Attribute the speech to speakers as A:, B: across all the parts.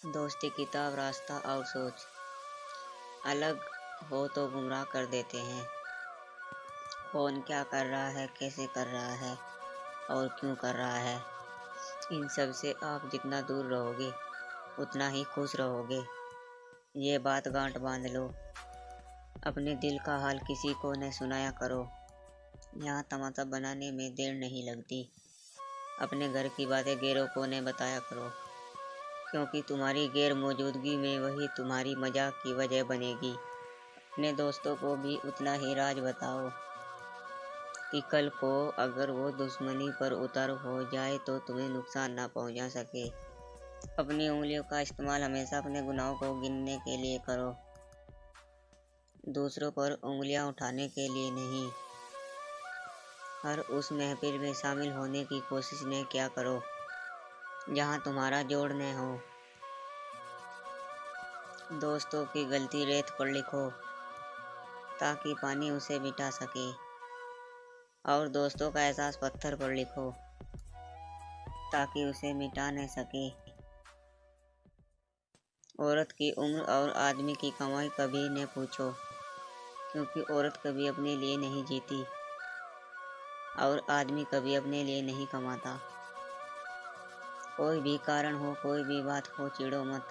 A: दोस्ती किताब रास्ता और सोच अलग हो तो गुमराह कर देते हैं। कौन क्या कर रहा है, कैसे कर रहा है और क्यों कर रहा है, इन सब से आप जितना दूर रहोगे उतना ही खुश रहोगे। ये बात गांठ बांध लो। अपने दिल का हाल किसी को न सुनाया करो। यहाँ तमाशा बनाने में देर नहीं लगती। अपने घर की बातें गैरों को न बताया करो, क्योंकि तुम्हारी गैर मौजूदगी में वही तुम्हारी मजाक की वजह बनेगी। अपने दोस्तों को भी उतना ही राज बताओ कि कल को अगर वो दुश्मनी पर उतर हो जाए तो तुम्हें नुकसान ना पहुंचा सके। अपनी उंगलियों का इस्तेमाल हमेशा अपने गुनाहों को गिनने के लिए करो, दूसरों पर उंगलियां उठाने के लिए नहीं। हर उस महफिल में शामिल होने की कोशिश न क्या करो जहां तुम्हारा जोड़ न हो। दोस्तों की गलती रेत पर लिखो ताकि पानी उसे मिटा सके, और दोस्तों का एहसास पत्थर पर लिखो ताकि उसे मिटा न सके। औरत की उम्र और आदमी की कमाई कभी न पूछो, क्योंकि औरत कभी अपने लिए नहीं जीती और आदमी कभी अपने लिए नहीं कमाता। कोई भी कारण हो, कोई भी बात हो, चिढ़ो मत,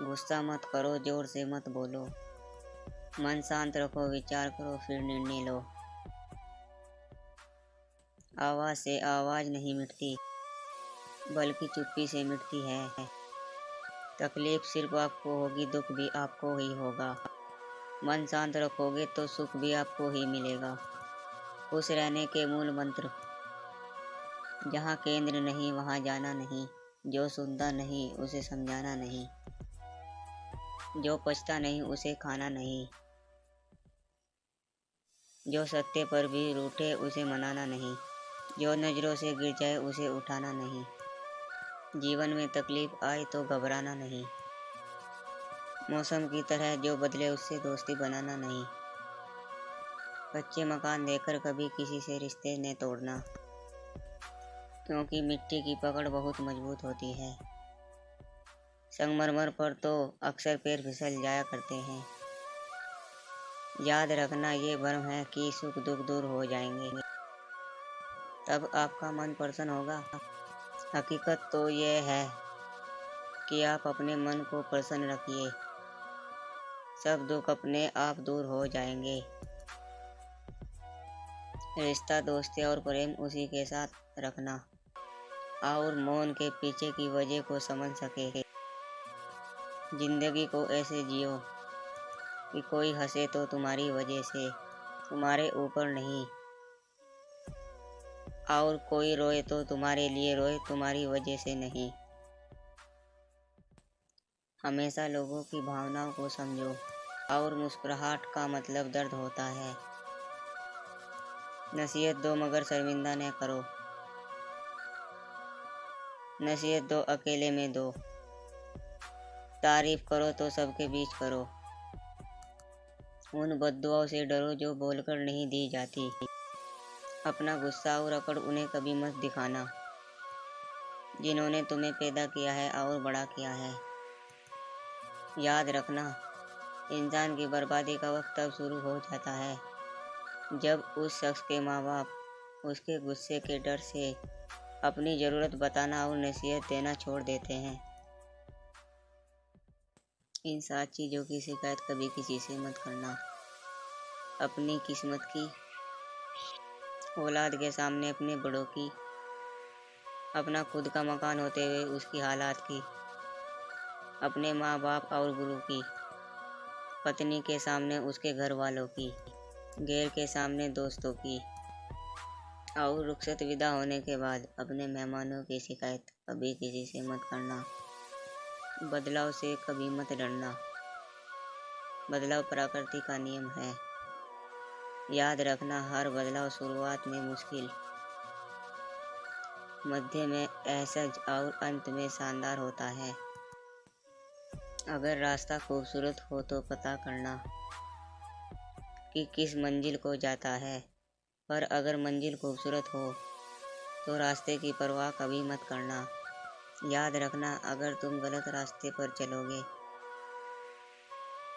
A: गुस्सा मत करो, जोर से मत बोलो। मन शांत रखो, विचार करो, फिर निर्णय लो। आवाज से आवाज नहीं मिटती, बल्कि चुप्पी से मिटती है। तकलीफ सिर्फ आपको होगी, दुख भी आपको ही होगा। मन शांत रखोगे तो सुख भी आपको ही मिलेगा। खुश रहने के मूल मंत्र: जहाँ केंद्र नहीं वहाँ जाना नहीं, जो सुनता नहीं उसे समझाना नहीं, जो पछता नहीं उसे खाना नहीं, जो सत्य पर भी रूठे उसे मनाना नहीं, जो नजरों से गिर जाए उसे उठाना नहीं। जीवन में तकलीफ आए तो घबराना नहीं, मौसम की तरह जो बदले उससे दोस्ती बनाना नहीं। कच्चे मकान देकर कभी किसी से रिश्ते न तोड़ना, क्योंकि मिट्टी की पकड़ बहुत मजबूत होती है। संगमरमर पर तो अक्सर पैर फिसल जाया करते हैं। याद रखना, ये भ्रम है कि सुख दुख दूर हो जाएंगे, तब आपका मन प्रसन्न होगा। हकीकत तो ये है कि आप अपने मन को प्रसन्न रखिए, सब दुख अपने आप दूर हो जाएंगे। रिश्ता, दोस्ती और प्रेम उसी के साथ रखना, और मौन के पीछे की वजह को समझ सके। जिंदगी को ऐसे जियो कि कोई हंसे तो तुम्हारी वजह से, तुम्हारे ऊपर नहीं, और कोई रोए तो तुम्हारे लिए रोए, तुम्हारी वजह से नहीं। हमेशा लोगों की भावनाओं को समझो, और मुस्कुराहट का मतलब दर्द होता है। नसीहत दो मगर शर्मिंदा न करो, नसीहत दो अकेले में दो, तारीफ करो तो सबके बीच करो। उन बद्दुआओं से डरो जो बोलकर नहीं दी जाती। अपना गुस्सा और अकड़ उन्हें कभी मत दिखाना, जिन्होंने तुम्हें पैदा किया है और बड़ा किया है। याद रखना, इंसान की बर्बादी का वक्त तब शुरू हो जाता है जब उस शख्स के माँ बाप उसके गुस्से के डर से अपनी ज़रूरत बताना और नसीहत देना छोड़ देते हैं। इन 7 चीज़ों की शिकायत कभी किसी से मत करना। अपनी किस्मत की, औलाद के सामने अपने बड़ों की, अपना खुद का मकान होते हुए उसकी हालात की, अपने माँ बाप और गुरु की, पत्नी के सामने उसके घर वालों की, गैर के सामने दोस्तों की, और रुखसत विदा होने के बाद अपने मेहमानों की शिकायत कभी किसी से मत करना। बदलाव से कभी मत डरना, बदलाव प्रकृति का नियम है। याद रखना, हर बदलाव शुरुआत में मुश्किल, मध्य में असहज और अंत में शानदार होता है। अगर रास्ता खूबसूरत हो तो पता करना कि किस मंजिल को जाता है, पर अगर मंजिल खूबसूरत हो तो रास्ते की परवाह कभी मत करना। याद रखना, अगर तुम गलत रास्ते पर चलोगे,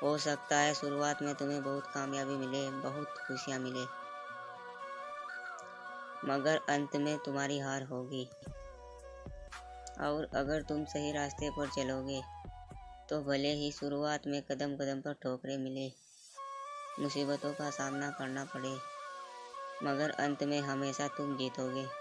A: हो सकता है शुरुआत में तुम्हें बहुत कामयाबी मिले, बहुत खुशियाँ मिले, मगर अंत में तुम्हारी हार होगी। और अगर तुम सही रास्ते पर चलोगे, तो भले ही शुरुआत में कदम कदम पर ठोकरें मिले, मुसीबतों का सामना करना पड़े, मगर अंत में हमेशा तुम जीतोगे।